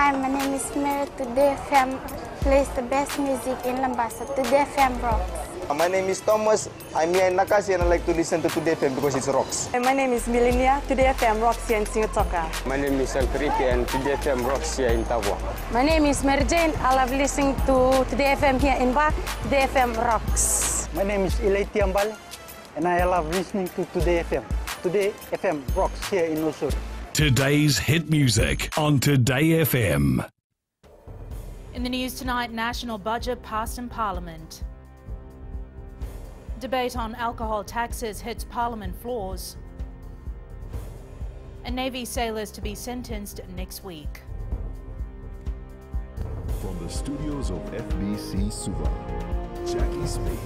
Hi, my name is Mary. Today FM plays the best music in Lambasa. Today FM rocks. My name is Thomas. I'm here in Nakasi and I like to listen to Today FM because it rocks. My name is Milenia. Today FM rocks here in Singatoka. My name is Alfriti and Today FM rocks here in Tavua. My name is Mary Jane. I love listening to Today FM here in Ba. Today FM rocks. My name is Ilaiti Ambal and I love listening to Today FM. Today FM rocks here in Osur. Today's hit music on Today FM. In the news tonight, national budget passed in Parliament. Debate on alcohol taxes hits Parliament floors. And Navy sailors to be sentenced next week. From the studios of FBC Suva, Jackie Spate.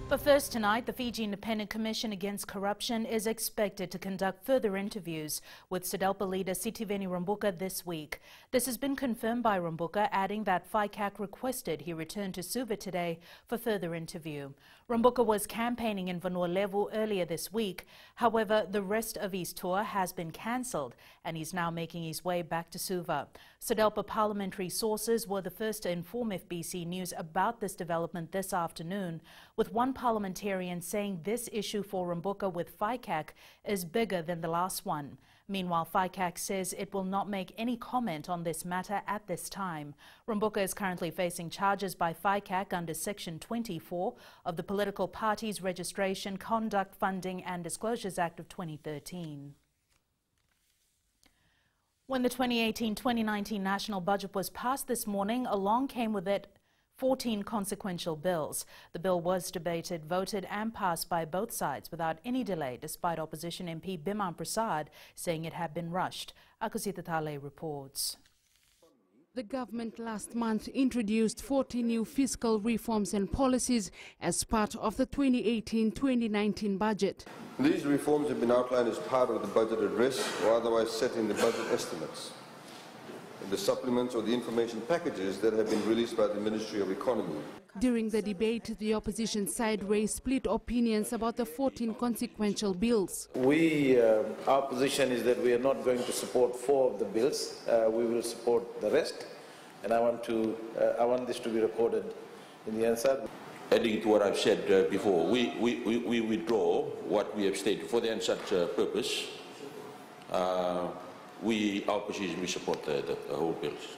But first tonight, the Fiji Independent Commission Against Corruption is expected to conduct further interviews with SODELPA leader Sitiveni Rambuka this week. This has been confirmed by Rambuka, adding that FICAC requested he return to Suva today for further interview. Rambuka was campaigning in Vanua Levu earlier this week. However, the rest of his tour has been cancelled and he's now making his way back to Suva. SODELPA parliamentary sources were the first to inform FBC News about this development this afternoon, with one parliamentarian saying this issue for Rambuka with FICAC is bigger than the last one. Meanwhile, FICAC says it will not make any comment on this matter at this time. Rambuka is currently facing charges by FICAC under Section 24 of the Political Parties Registration, Conduct, Funding and Disclosures Act of 2013. When the 2018-2019 national budget was passed this morning, along came with it 14 consequential bills. The bill was debated, voted and passed by both sides without any delay, despite opposition MP Biman Prasad saying it had been rushed. Akusita Tale reports. The government last month introduced 40 new fiscal reforms and policies as part of the 2018-2019 budget. These reforms have been outlined as part of the budget address or otherwise set in the budget estimates, the supplements or the information packages that have been released by the Ministry of Economy. During the debate, the opposition side raised split opinions about the 14 consequential bills. Our position is that we are not going to support 4 of the bills. We will support the rest, and I want this to be recorded in the answer. Adding to what I've said before, we withdraw what we have stated for the such purpose. Our position, we support the whole bills.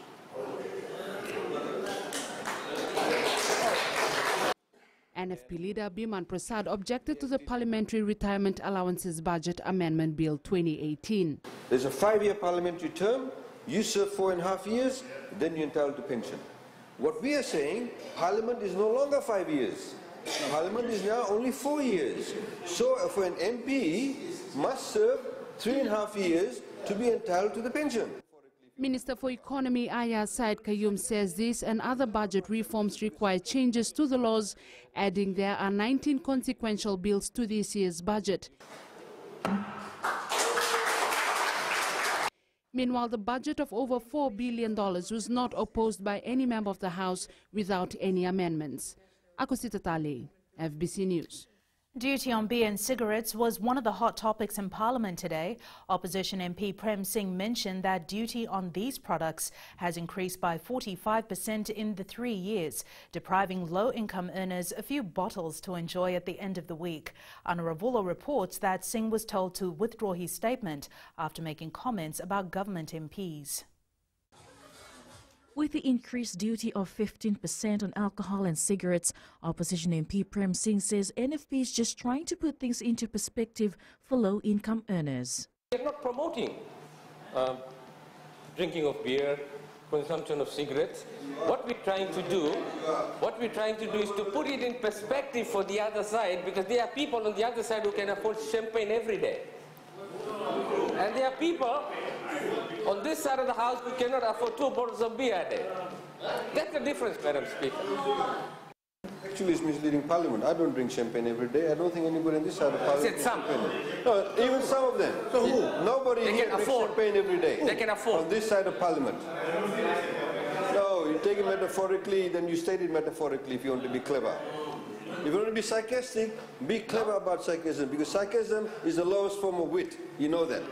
NFP leader Biman Prasad objected to the Parliamentary Retirement Allowances Budget Amendment Bill 2018. There's a 5-year parliamentary term, you serve 4.5 years, then you're entitled to pension. What we are saying, Parliament is no longer 5 years. Parliament is now only 4 years. So for an MP, must serve 3.5 years to be entitled to the pension. Minister for Economy Aya Said Kayum says this and other budget reforms require changes to the laws, adding there are 19 consequential bills to this year's budget. Meanwhile, the budget of over $4 billion was not opposed by any member of the House without any amendments. Akusita Tale, FBC News. Duty on beer and cigarettes was one of the hot topics in Parliament today. Opposition MP Prem Singh mentioned that duty on these products has increased by 45% in the 3 years, depriving low-income earners a few bottles to enjoy at the end of the week. Anuravulo reports that Singh was told to withdraw his statement after making comments about government MPs. With the increased duty of 15% on alcohol and cigarettes, Opposition MP Prem Singh says NFP is just trying to put things into perspective for low-income earners. We are not promoting drinking of beer, consumption of cigarettes. What we're trying to do is to put it in perspective for the other side, because there are people on the other side who can afford champagne every day. And there are people on this side of the house who cannot afford 2 bottles of beer a day. That's the difference, Madam Speaker. Actually, it's misleading Parliament. I don't drink champagne every day. I don't think anybody on this side of Parliament. I said some. No, even some of them. So who? Nobody here drinks champagne every day. They can afford. On this side of Parliament. No, you take it metaphorically, then you state it metaphorically if you want to be clever. If you want to be sarcastic, be clever about sarcasm, because sarcasm is the lowest form of wit. You know that.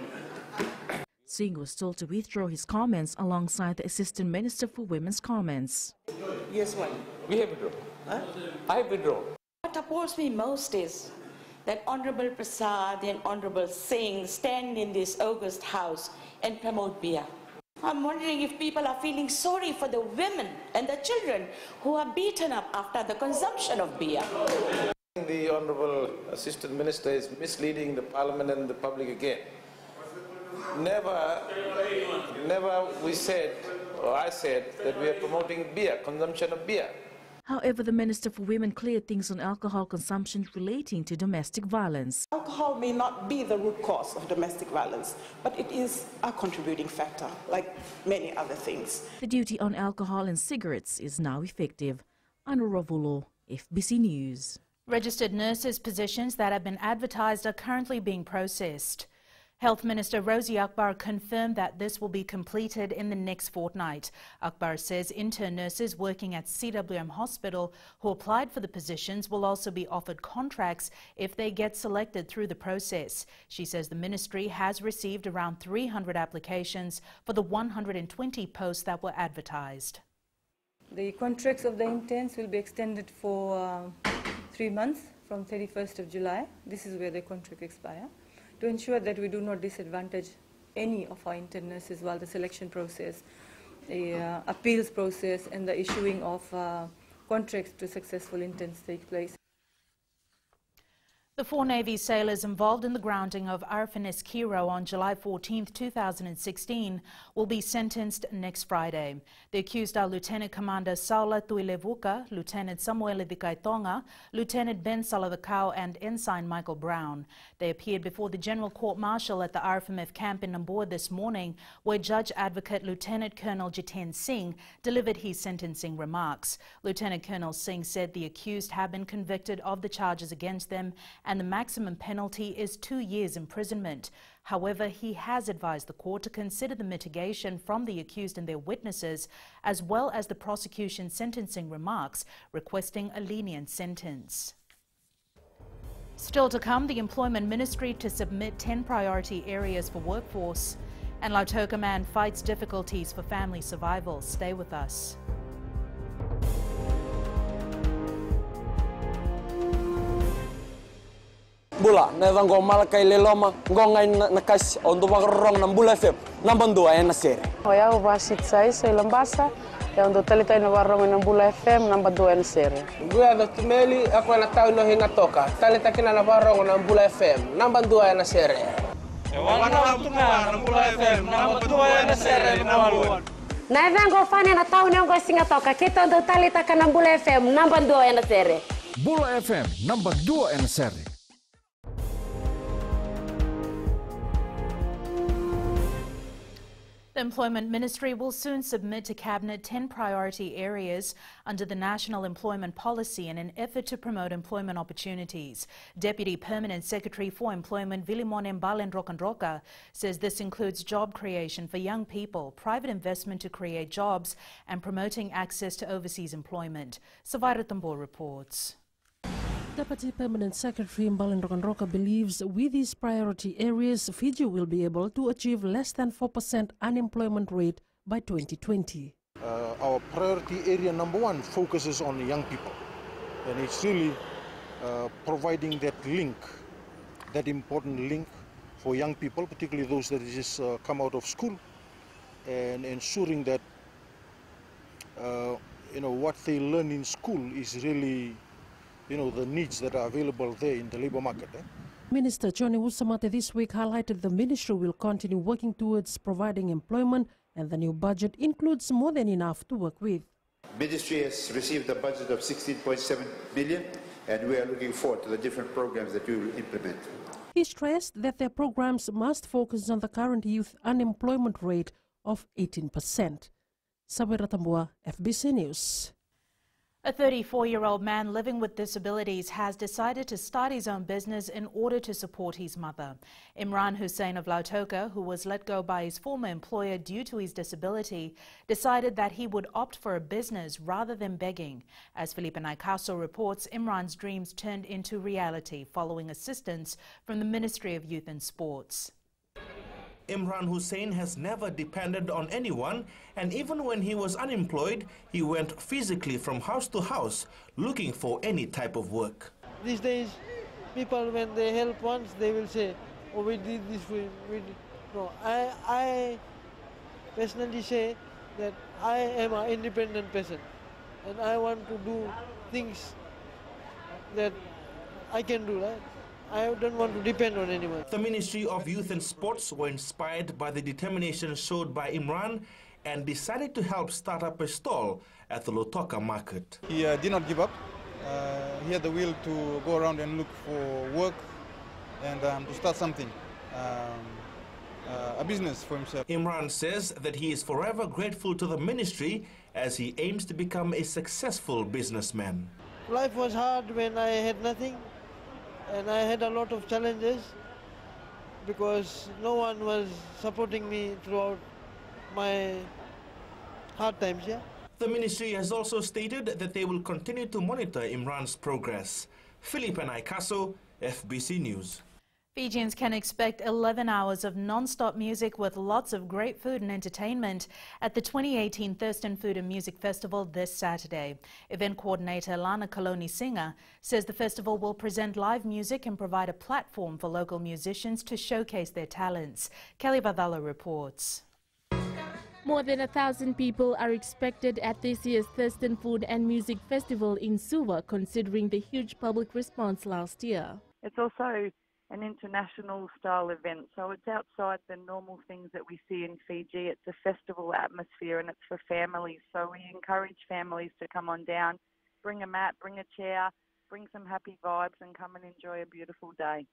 Singh was told to withdraw his comments alongside the Assistant Minister for Women's comments. Yes, ma'am. We have withdrawn. Huh? I have withdrawn. What appalls me most is that Honorable Prasad and Honorable Singh stand in this august house and promote beer. I'm wondering if people are feeling sorry for the women and the children who are beaten up after the consumption of beer. The Honorable Assistant Minister is misleading the Parliament and the public again. Never we said, or I said, that we are promoting beer, consumption of beer. However, the Minister for Women cleared things on alcohol consumption relating to domestic violence. Alcohol may not be the root cause of domestic violence, but it is a contributing factor, like many other things. The duty on alcohol and cigarettes is now effective. Anuravulo, FBC News. Registered nurses' positions that have been advertised are currently being processed. Health Minister Rosie Akbar confirmed that this will be completed in the next fortnight. Akbar says intern nurses working at CWM Hospital who applied for the positions will also be offered contracts if they get selected through the process. She says the ministry has received around 300 applications for the 120 posts that were advertised. The contracts of the interns will be extended for 3 months from 31st of July. This is where the contract expires, to ensure that we do not disadvantage any of our intern nurses while the selection process, the appeals process and the issuing of contracts to successful interns take place. The 4 Navy sailors involved in the grounding of RFNS Kiro on July 14, 2016 will be sentenced next Friday. The accused are Lieutenant Commander Saula Tuilevuka, Lieutenant Samuel Vikaitonga, Lieutenant Ben Salavakau and Ensign Michael Brown. They appeared before the General Court Martial at the RFMF camp in Nambour this morning, where Judge Advocate Lieutenant Colonel Jiten Singh delivered his sentencing remarks. Lieutenant Colonel Singh said the accused have been convicted of the charges against them and the maximum penalty is 2 years imprisonment. However, he has advised the court to consider the mitigation from the accused and their witnesses, as well as the prosecution's sentencing remarks, requesting a lenient sentence. Still to come, the Employment Ministry to submit 10 priority areas for workforce. And Lautoka man fights difficulties for family survival. Stay with us. Bula, neva ngo malakai leloma, ngo ngai nakas on duwa rong ng Bula FM, nambang 2 na sere. Hoya ubasit sai sa Lambasa, ya on talitay na warong ng Bula FM, nambang 2 na sere. Guya do Kimeli, ako na tao no hinga toka, talitay kina na warong ng Bula FM, nambang 2 na sere. Wana tunga ng Bula FM, nambang 2 na sere nawaluan. Neva ngo fane na tao no ngo singa toka, kito do talitay ka ng Bula FM, nambang 2 na sere. Bula FM, nambang 2 na sere. The Employment Ministry will soon submit to Cabinet 10 priority areas under the National Employment Policy in an effort to promote employment opportunities. Deputy Permanent Secretary for Employment Vilimon Mbalen Rokanroka says this includes job creation for young people, private investment to create jobs and promoting access to overseas employment. Savaira Tambor reports. Deputy Permanent Secretary Mbalen Rokanroka believes with these priority areas, Fiji will be able to achieve less than 4% unemployment rate by 2020. Our priority area number 1 focuses on young people, and it's really providing that link, that important link for young people, particularly those that just come out of school, and ensuring that what they learn in school is really the needs that are available there in the labor market. Minister Johnny Wusamate this week highlighted the ministry will continue working towards providing employment, and the new budget includes more than enough to work with. Ministry has received a budget of 16.7 billion, and we are looking forward to the different programs that we will implement. He stressed that their programs must focus on the current youth unemployment rate of 18%. Sabira Tambua, FBC News. A 34-year-old man living with disabilities has decided to start his own business in order to support his mother. Imran Hussain of Lautoka, who was let go by his former employer due to his disability, decided that he would opt for a business rather than begging. As Felipe Naikaso reports, Imran's dreams turned into reality following assistance from the Ministry of Youth and Sports. Imran Hussein has never depended on anyone, and even when he was unemployed, he went physically from house to house looking for any type of work. These days, people, when they help once, they will say, oh, we did this, we did. No, I personally say that I am an independent person, and I want to do things that I can do, right? I don't want to depend on anyone. The Ministry of Youth and Sports were inspired by the determination showed by Imran and decided to help start up a stall at the Lotoka market. He did not give up. He had the will to go around and look for work and to start something, a business for himself. Imran says that he is forever grateful to the ministry as he aims to become a successful businessman. Life was hard when I had nothing, and I had a lot of challenges because no one was supporting me throughout my hard times, yeah. The ministry has also stated that they will continue to monitor Imran's progress. Philippe Naikaso, FBC News. Fijians can expect 11 hours of non-stop music with lots of great food and entertainment at the 2018 Thurston Food and Music Festival this Saturday. Event coordinator Lana Kaloni Singer says the festival will present live music and provide a platform for local musicians to showcase their talents. Kelly Badala reports. More than 1,000 people are expected at this year's Thurston Food and Music Festival in Suva, considering the huge public response last year. It's also an international style event, so it's outside the normal things that we see in Fiji. It's a festival atmosphere and it's for families, so we encourage families to come on down, bring a mat, bring a chair, bring some happy vibes and come and enjoy a beautiful day.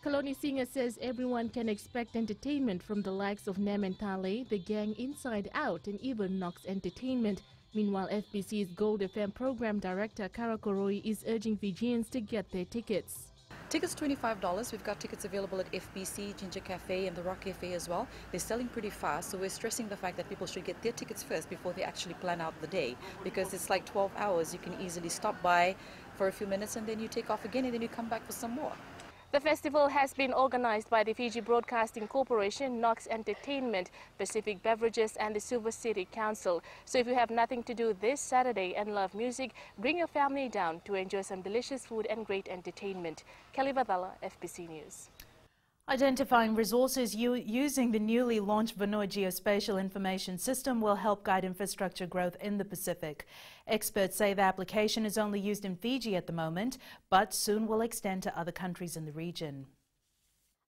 Kaloni Singer says everyone can expect entertainment from the likes of Nem and Tale, the gang Inside Out and even Knox Entertainment. Meanwhile, FBC's Gold FM program director Kara Koroi is urging Fijians to get their tickets. Tickets $25. We've got tickets available at FBC, Ginger Cafe and the Rock Cafe as well. They're selling pretty fast, so we're stressing the fact that people should get their tickets first before they actually plan out the day, because it's like 12 hours. You can easily stop by for a few minutes and then you take off again and then you come back for some more. The festival has been organized by the Fiji Broadcasting Corporation, Knox Entertainment, Pacific Beverages and the Suva City Council. So if you have nothing to do this Saturday and love music, bring your family down to enjoy some delicious food and great entertainment. Kelly Badala, FBC News. Identifying resources using the newly launched Vanua Geospatial Information System will help guide infrastructure growth in the Pacific. Experts say the application is only used in Fiji at the moment, but soon will extend to other countries in the region.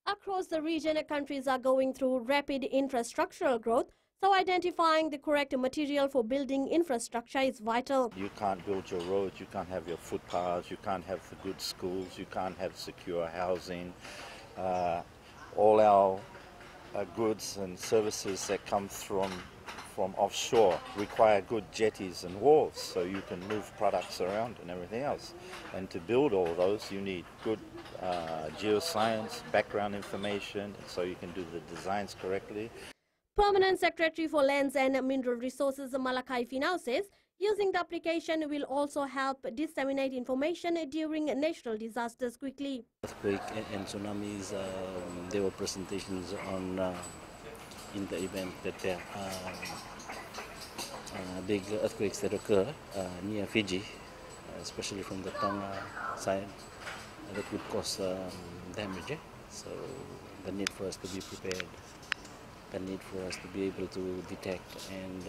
Across the region, countries are going through rapid infrastructural growth, so identifying the correct material for building infrastructure is vital. You can't build your roads, you can't have your footpaths, you can't have good schools, you can't have secure housing. All our goods and services that come from offshore require good jetties and wharves so you can move products around and everything else. And to build all those you need good geoscience, background information, so you can do the designs correctly. Permanent Secretary for Lands and Mineral Resources Malakai Finau says using the application will also help disseminate information during natural disasters quickly. Earthquake and tsunamis, there were presentations on in the event that there are big earthquakes that occur near Fiji, especially from the Tonga side, that would cause damage. So the need for us to be prepared, the need for us to be able to detect and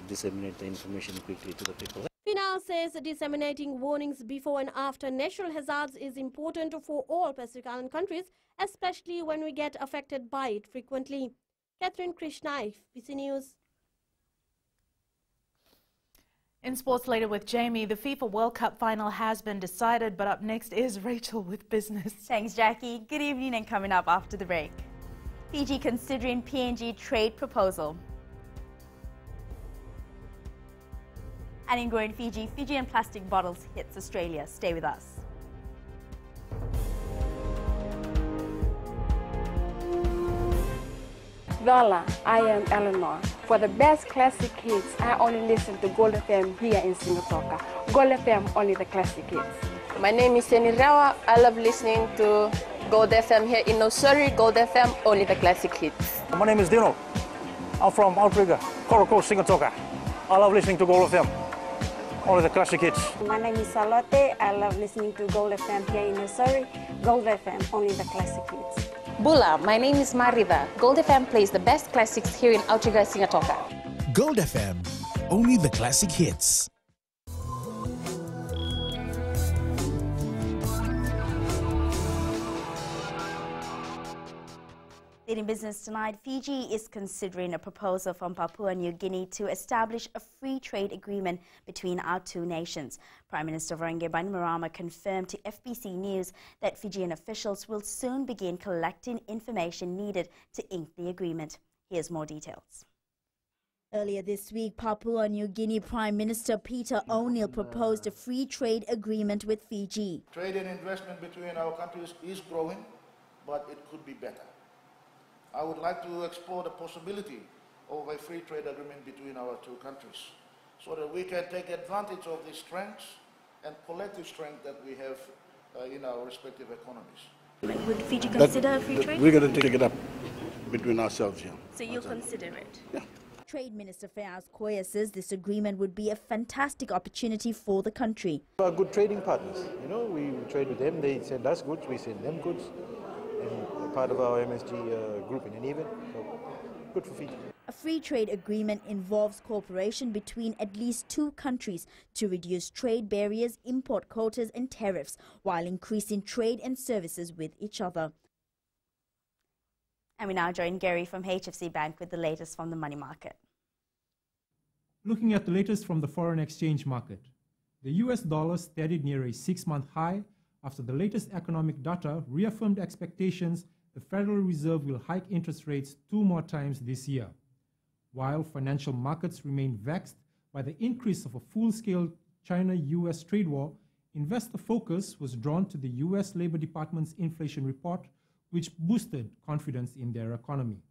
disseminate the information quickly to the people. Finau says disseminating warnings before and after natural hazards is important for all Pacific Island countries, especially when we get affected by it frequently. Catherine Krishna, FBC News. In sports later with Jamie, the FIFA World Cup final has been decided, but up next is Rachel with business. Thanks, Jackie. Good evening, and coming up after the break. Fiji considering PNG trade proposal. And in growing Fiji, Fijian plastic bottles hits Australia. Stay with us. Lola, I am Eleanor. For the best classic hits, I only listen to Gold FM here in Singapore. Gold FM, only the classic hits. My name is Seni Rawa. I love listening to Gold FM here in Nosuri. Gold FM, only the classic hits. My name is Dino. I'm from Outrigger, Koroko, Singatoka. I love listening to Gold FM, only the classic hits. My name is Salote. I love listening to Gold FM here in Nosuri. Gold FM, only the classic hits. Bula, my name is Marida. Gold FM plays the best classics here in Outrigger, Singatoka. Gold FM, only the classic hits. In business tonight, Fiji is considering a proposal from Papua New Guinea to establish a free trade agreement between our two nations. Prime Minister Veringe Bainimarama confirmed to FBC News that Fijian officials will soon begin collecting information needed to ink the agreement. Here's more details. Earlier this week, Papua New Guinea Prime Minister Peter O'Neill proposed a free trade agreement with Fiji. Trade and investment between our countries is growing, but it could be better. I would like to explore the possibility of a free trade agreement between our two countries so that we can take advantage of the strengths and collective strength that we have in our respective economies. Would Fiji consider a free trade? We're going to take it up between ourselves here. So you'll consider it? Yeah. Trade Minister Fayaz Koya says this agreement would be a fantastic opportunity for the country. We are good trading partners. You know, we trade with them, they send us goods, we send them goods. And part of our MSG group in an event, so good for Fiji. A free trade agreement involves cooperation between at least two countries to reduce trade barriers, import quotas and tariffs, while increasing trade and services with each other. And we now join Gary from HFC Bank with the latest from the money market. Looking at the latest from the foreign exchange market, the US dollar steadied near a 6-month high after the latest economic data reaffirmed expectations the Federal Reserve will hike interest rates 2 more times this year. While financial markets remain vexed by the increase of a full-scale China-US trade war, investor focus was drawn to the US Labor Department's inflation report, which boosted confidence in their economy.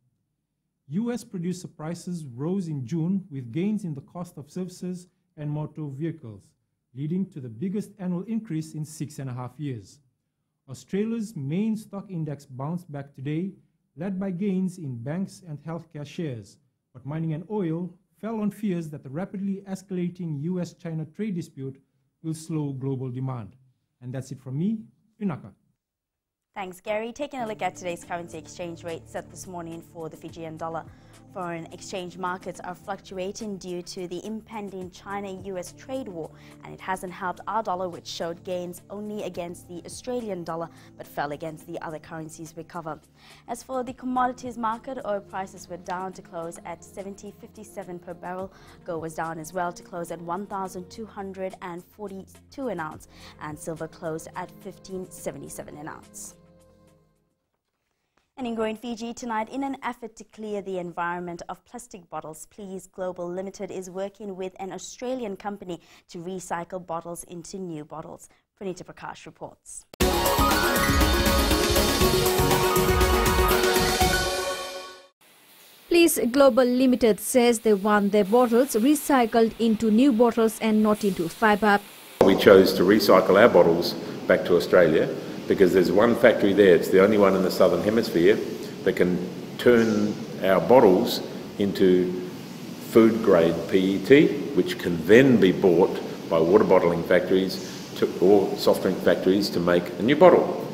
US producer prices rose in June with gains in the cost of services and motor vehicles, leading to the biggest annual increase in 6.5 years. Australia's main stock index bounced back today, led by gains in banks and healthcare shares, but mining and oil fell on fears that the rapidly escalating US-China trade dispute will slow global demand. And that's it from me, Pinaka. Thanks, Gary. Taking a look at today's currency exchange rate set this morning for the Fijian dollar. Foreign exchange markets are fluctuating due to the impending China-US trade war, and it hasn't helped our dollar, which showed gains only against the Australian dollar, but fell against the other currencies recover. As for the commodities market, oil prices were down to close at $70.57 per barrel. Gold was down as well to close at $1,242 an ounce, and silver closed at $15.77 an ounce. And in Growing Fiji tonight, in an effort to clear the environment of plastic bottles, Please Global Limited is working with an Australian company to recycle bottles into new bottles. Pranita Prakash reports. Please Global Limited says they want their bottles recycled into new bottles and not into fibre. We chose to recycle our bottles back to Australia because there's one factory there, it's the only one in the Southern Hemisphere, that can turn our bottles into food-grade PET, which can then be bought by water bottling factories or soft drink factories to make a new bottle.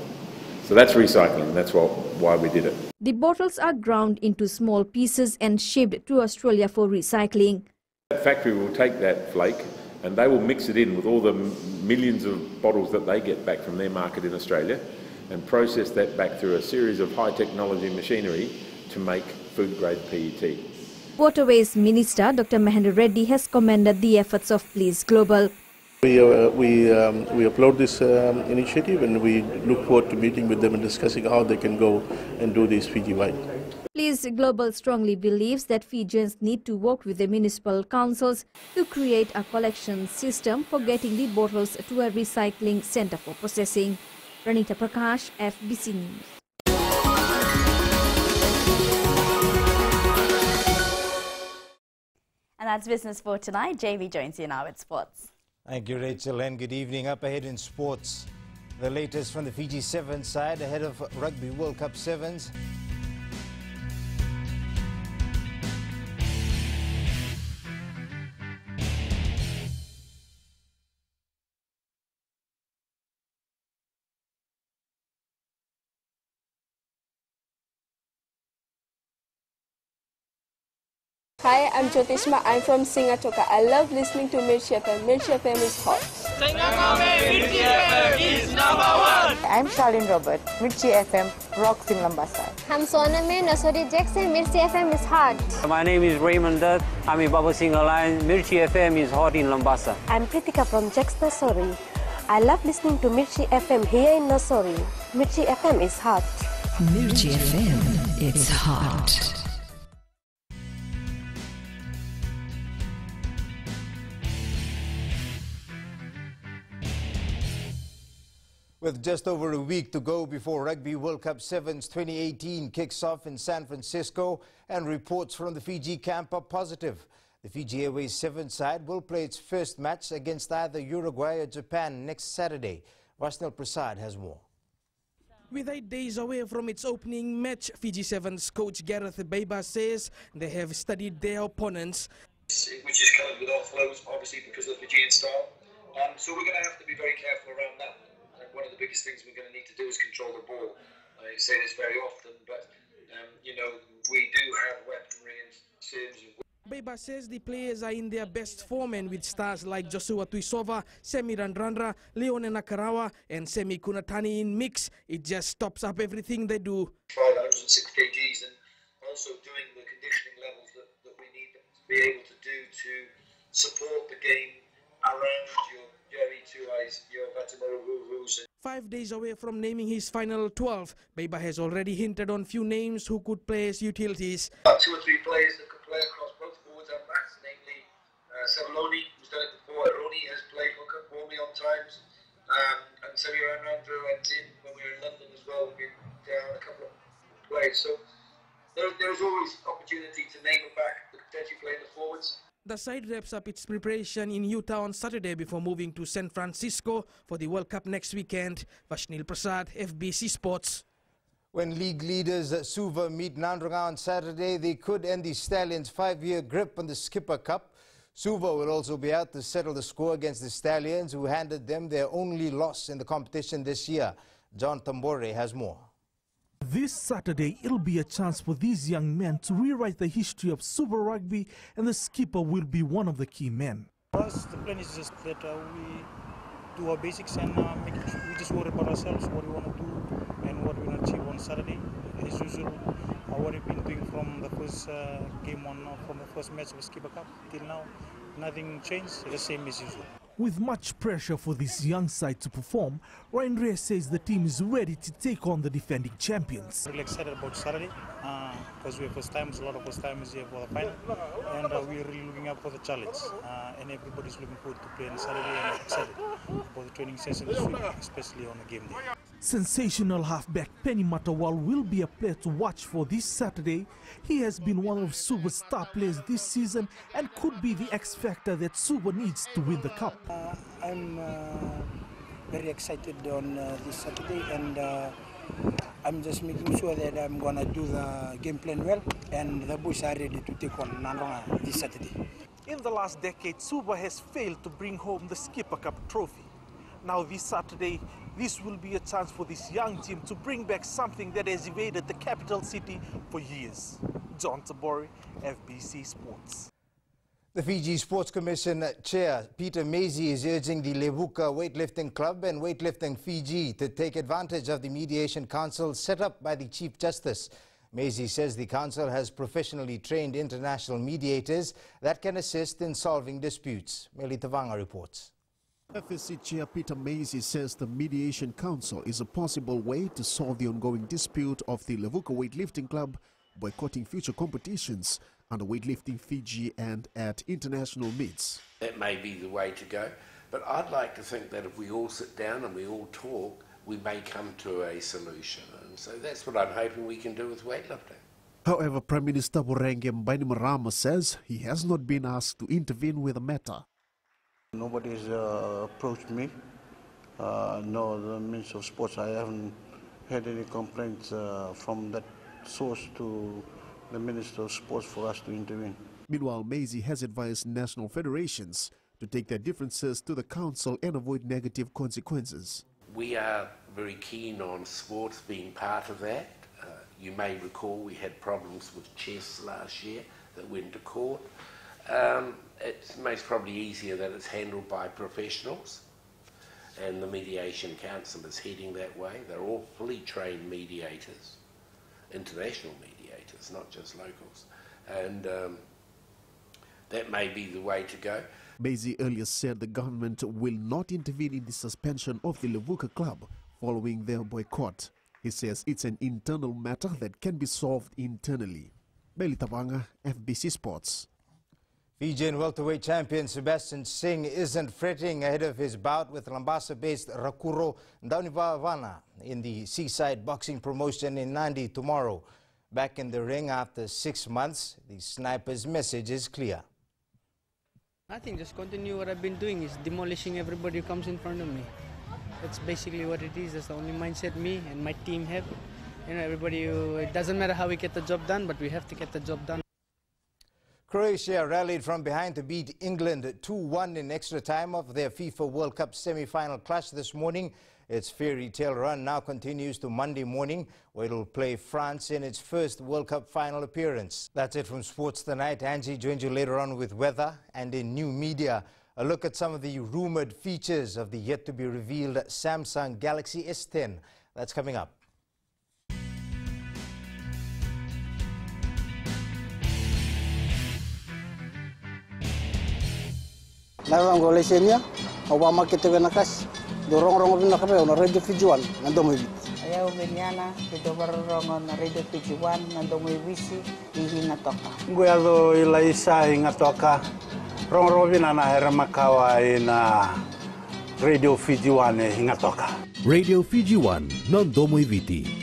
So that's recycling, that's why we did it. The bottles are ground into small pieces and shipped to Australia for recycling. That factory will take that flake and they will mix it in with all the millions of bottles that they get back from their market in Australia and process that back through a series of high technology machinery to make food-grade PET. Waterways Minister Dr. Mahendra Reddy has commended the efforts of Please Global. We applaud this initiative and we look forward to meeting with them and discussing how they can go and do this Fiji-wide. Please Global strongly believes that Fijians need to work with the municipal councils to create a collection system for getting the bottles to a recycling centre for processing. Pranita Prakash, FBC News. And that's business for tonight. Jamie joins you now with sports. Thank you, Rachel, and good evening. Up ahead in sports, the latest from the Fiji Sevens side ahead of Rugby World Cup Sevens. Hi, I'm Jyotisma. I'm from Singatoka. I love listening to Mirchi FM. Mirchi FM is hot. Mirchi FM is #1. I'm Charlene Robert. Mirchi FM rocks in Lambasa. I'm Soname Nasori Jackson. Mirchi FM is hot. My name is Raymond Dutt. I'm in Baba Singh Alliance. Mirchi FM is hot in Lambasa. I'm Pritika from Jax Nasori. I love listening to Mirchi FM here in Nasori. Mirchi FM is hot. Mirchi FM, it's hot. With just over a week to go before Rugby World Cup Sevens 2018 kicks off in San Francisco, and reports from the Fiji camp are positive. The Fiji Airways Sevens side will play its first match against either Uruguay or Japan next Saturday. Vasnil Prasad has more. With 8 days away from its opening match, Fiji Sevens coach Gareth Beiba says they have studied their opponents, which is covered with offloads, obviously because of the Fijian style. So we're going to have to be very careful around that. One of the biggest things we're going to need to do is control the ball. I say this very often, but you know, we do have weaponry in terms of. Beiba says the players are in their best form, and with stars like Joshua Tuisova, Semi Randrandra, Leone Nakarawa and Semi Kunatani in mix, it just stops up everything they do. 506 kgs and also doing the conditioning levels that we need to be able to do to support the game around your Jerry Two Eyes, your Vatimoro Rurus. 5 days away from naming his final 12, Beiba has already hinted on few names who could play as utilities. 2 or 3 players that could play across both forwards and backs, namely Savaloni, who's done it before, Roni has played hooker for me on times, and Samir Anandra and Tim when we were in London as well, we've been down a couple of plays. So there's always opportunity to name a back that could potentially play in the forwards. The side wraps up its preparation in Utah on Saturday before moving to San Francisco for the World Cup next weekend. Vashnil Prasad, FBC Sports. When league leaders Suva meet Nandrunga on Saturday, they could end the Stallions' 5-year grip on the Skipper Cup. Suva will also be out to settle the score against the Stallions, who handed them their only loss in the competition this year. John Tambore has more. This Saturday, it'll be a chance for these young men to rewrite the history of Super Rugby, and the skipper will be one of the key men. For us, the plan is just that we do our basics and we just worry about ourselves, what we want to do and what we want to achieve on Saturday. As usual, what we've been doing from the first game from the first match of the Skipper Cup till now, nothing changed, the same as usual. With much pressure for this young side to perform, Ryan Reyes says the team is ready to take on the defending champions. Really excited about Saturday because we're first timers, a lot of first timers here for the final, and we're really looking up for the challenge. And everybody's looking forward to playing Saturday, and I'm excited about the training session this week, especially on the game day. Sensational halfback Penny Matawal will be a player to watch for this Saturday. He has been one of Suva's star players this season and could be the X factor that Suva needs to win the cup. I'm very excited on this Saturday, and I'm just making sure that I'm going to do the game plan well, and the boys are ready to take on Nandronga this Saturday. In the last decade, Suva has failed to bring home the Skipper Cup trophy. Now this Saturday, this will be a chance for this young team to bring back something that has evaded the capital city for years. John Tabori, FBC Sports. The Fiji Sports Commission Chair Peter Mazie is urging the Levuka Weightlifting Club and Weightlifting Fiji to take advantage of the mediation council set up by the Chief Justice. Mazie says the council has professionally trained international mediators that can assist in solving disputes. Meli Tavanga reports. FSC Chair Peter Mazie says the Mediation Council is a possible way to solve the ongoing dispute of the Levuka Weightlifting Club boycotting future competitions under Weightlifting Fiji and at international meets. That may be the way to go, but I'd like to think that if we all sit down and we all talk, we may come to a solution. And so that's what I'm hoping we can do with weightlifting. However, Prime Minister Borange Bainimarama says he has not been asked to intervene with the matter. Nobody's approached me. No, the Minister of Sports, I haven't had any complaints from that source to the Minister of Sports for us to intervene. Meanwhile, Maisie has advised national federations to take their differences to the council and avoid negative consequences. We are very keen on sports being part of that. You may recall we had problems with chess last year that went to court. It's most probably easier that it's handled by professionals, and the Mediation Council is heading that way. They're all fully trained mediators, international mediators, not just locals, and that may be the way to go. Maisie earlier said the government will not intervene in the suspension of the Levuka club following their boycott. He says it's an internal matter that can be solved internally. Bailey Tabanga, FBC Sports. Fijian welterweight champion Sebastian Singh isn't fretting ahead of his bout with Lambasa-based Rakuro Ndaunivavana in the Seaside Boxing Promotion in Nandi tomorrow. Back in the ring after 6 months, the sniper's message is clear. I think just continue what I've been doing, is demolishing everybody who comes in front of me. That's basically what it is. That's the only mindset me and my team have. You know, everybody, it doesn't matter how we get the job done, but we have to get the job done. Croatia rallied from behind to beat England 2-1 in extra time of their FIFA World Cup semi-final clash this morning. Its fairy tale run now continues to Monday morning, where it will play France in its first World Cup final appearance. That's it from Sports Tonight. Angie joins you later on with weather, and in new media, a look at some of the rumored features of the yet-to-be-revealed Samsung Galaxy S10. That's coming up. Narang golesenya, Obama kita nakas, dorong-rong na kape na radio Fijuan nandomoy. Ayaw benyana, kita barong na radio Fijuan nandomoy wisi hingatoka. Guado ilaisa hingatoka, rong-rong na heramakawa na radio Fijuan hingatoka. Radio Fijuan nandomoy viti.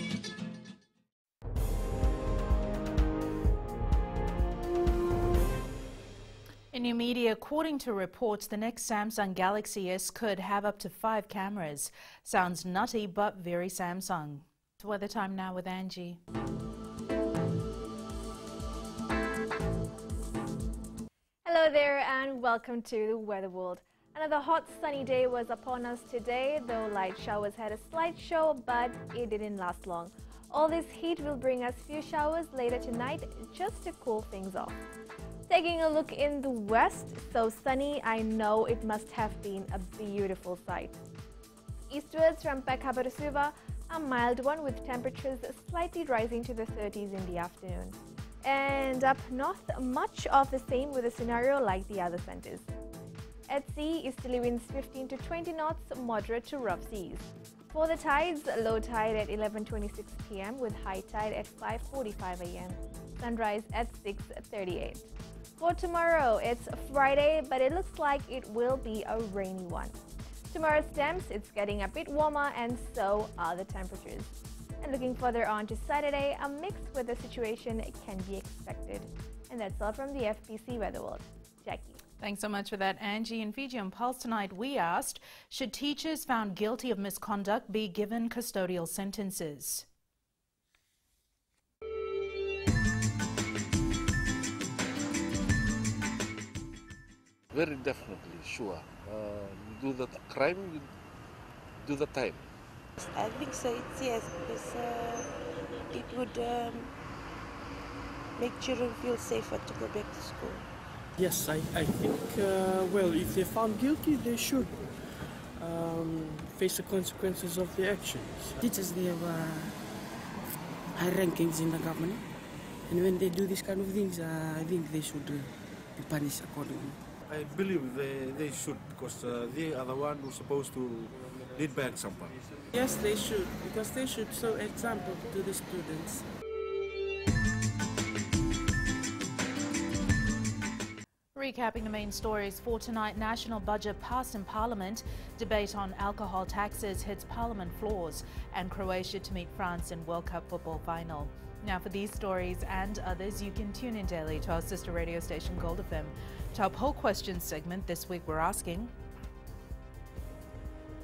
In new media, according to reports, the next Samsung Galaxy S could have up to 5 cameras. Sounds nutty, but very Samsung. It's weather time now with Angie. Hello there and welcome to the Weather World. Another hot sunny day was upon us today, though light showers had a slight show, but it didn't last long. All this heat will bring us few showers later tonight just to cool things off. Taking a look in the west, so sunny, I know it must have been a beautiful sight. Eastwards from Pekaba to Suva, a mild one with temperatures slightly rising to the 30s in the afternoon. And up north, much of the same with a scenario like the other centers. At sea, easterly winds 15 to 20 knots, moderate to rough seas. For the tides, low tide at 11:26 p.m. with high tide at 5:45 a.m. Sunrise at 6:38. For tomorrow, it's Friday, but it looks like it will be a rainy one. Tomorrow's temps, it's getting a bit warmer, and so are the temperatures. And looking further on to Saturday, a mixed weather situation can be expected. And that's all from the FBC Weather World. Jackie. Thanks so much for that, Angie. In Fiji on Pulse tonight, we asked, should teachers found guilty of misconduct be given custodial sentences? Very definitely, sure. You do the crime, you do the time. I think so, it's yes, because it would make children feel safer to go back to school. Yes, I think, well, if they're found guilty, they should face the consequences of their actions. Teachers, they have high rankings in the government, and when they do these kind of things, I think they should be punished accordingly. I believe they should, because they are the one who's supposed to lead by example. Yes, they should, because they should show example to the students. Recapping the main stories for tonight, national budget passed in Parliament, debate on alcohol taxes hits Parliament floors, and Croatia to meet France in World Cup football final. Now for these stories and others, you can tune in daily to our sister radio station Gold FM. To our poll question segment this week, we're asking,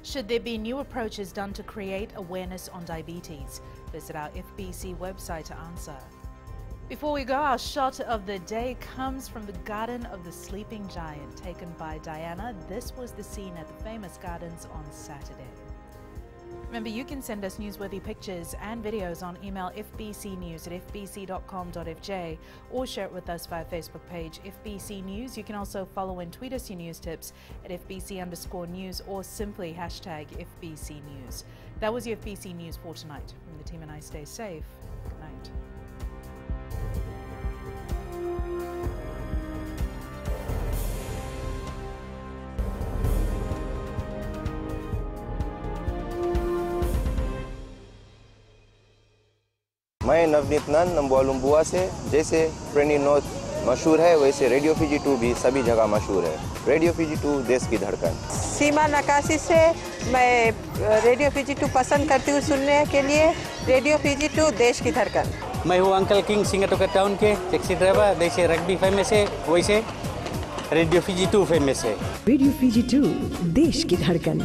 should there be new approaches done to create awareness on diabetes? Visit our FBC website to answer. Before we go, our shot of the day comes from the Garden of the Sleeping Giant, taken by Diana. This was the scene at the famous gardens on Saturday. Remember, you can send us newsworthy pictures and videos on email fbcnews@fbc.com.fj or share it with us via Facebook page FBC News. You can also follow and tweet us your news tips at FBC_news or simply hashtag FBC News. That was your FBC News for tonight. From the team and I, stay safe. Good night. मैं नवनीत नंद नंबुआ से। जैसे प्रेनी north मशहूर है, वैसे radio Fiji 2 भी सभी जगह मशहूर है। रेडियो फीजी 2 देश की धड़कन। सीमा नकाशी से मैं रेडियो फीजी 2 पसंद करती हूँ सुनने के लिए। रेडियो फीजी 2 देश की धड़कन। मैं हूँ अंकल किंग सिंगाटोका टाउन के टैक्सी ड्राइवर। जैसे रग्बी फेमस है, वैसे रेडियो फीजी 2 फेमस है। रेडियो फीजी 2 देश की धड़कन।